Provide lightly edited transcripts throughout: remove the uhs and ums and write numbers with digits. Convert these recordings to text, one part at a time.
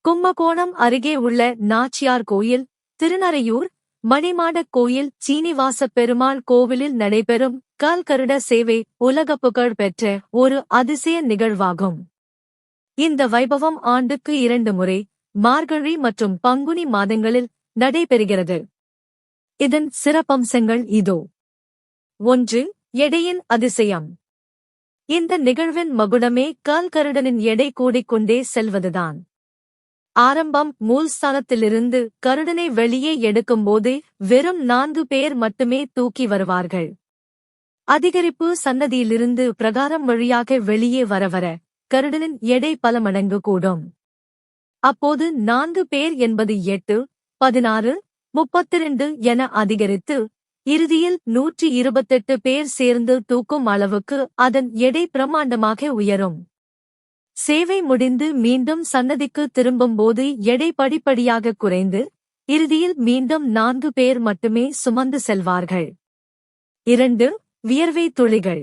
கும்பகோணம் அருகே உள்ள நாச்சியார் கோயில், திருநறையூர், மணிமாடக் கோயில் சீனிவாசப் பெருமாள் கோவிலில் நடைபெறும் கால்கருட சேவை உலக புகழ் பெற்ற ஒரு அதிசய நிகழ்வாகும். இந்த வைபவம் ஆண்டுக்கு 2 முறை மார்கழி மற்றும் பங்குனி மாதங்களில் நடைபெறுகிறது. இதன் சிறப்பம்சங்கள் இதோ. 1. எடையின் அதிசயம். இந்த நிகழ்வின் மகுடமே கால்கருடனின் எடை கூடிக்கொண்டே செல்வதுதான். ஆரம்பம் மூல்ஸ்தானத்திலிருந்து கருடனை வெளியே எடுக்கும்போது வெறும் 4 பேர் மட்டுமே தூக்கி வருவார்கள். அதிகரிப்பு சன்னதியிலிருந்து பிரகாரம் வழியாக வெளியே வரவர கருடனின் எடை பல மடங்கு கூடும். அப்போது 4 பேர் என்பது 8, 16, 32 என அதிகரித்து இறுதியில் 128 பேர் சேர்ந்து தூக்கும் அளவுக்கு அதன் எடை பிரமாண்டமாக உயரும். சேவை முடிந்து மீண்டும் சன்னதிக்கு திரும்பும்போது எடை படிப்படியாக குறைந்து இறுதியில் மீண்டும் 4 பேர் மட்டுமே சுமந்து செல்வார்கள். 2. வியர்வை துளிகள்.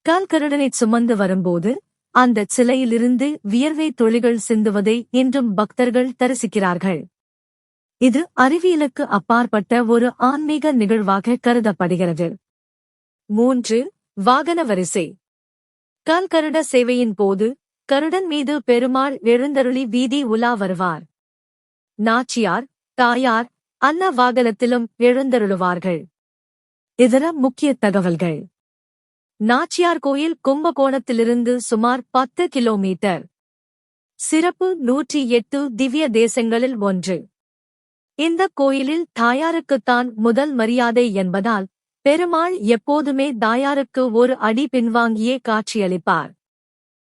கால்கருடனைச் சுமந்து வரும்போது அந்த சிலையிலிருந்து வியர்வை துளிகள் சிந்துவதை இன்றும் பக்தர்கள் தரிசிக்கிறார்கள். இது அறிவியலுக்கு அப்பாற்பட்ட ஒரு ஆன்மீக நிகழ்வாக கருதப்படுகிறது. 3. வாகன வரிசை. கால்கருட சேவையின் போது கருடன் மீது பெருமாள் எழுந்தருளி வீதி உலா வருவார். நாச்சியார், தாயார், அன்ன வாகனத்திலும் எழுந்தருளுவார்கள். இதர முக்கிய தகவல்கள். நாச்சியார் கோயில் கும்பகோணத்திலிருந்து சுமார் 10 கிலோமீட்டர். சிறப்பு 108 திவ்ய தேசங்களில் ஒன்று. இந்த கோயிலில் தாயாருக்குத்தான் முதல் மரியாதை என்பதால் பெருமாள் எப்போதுமே தாயாருக்கு ஒரு அடி பின்வாங்கியே காட்சியளிப்பார்.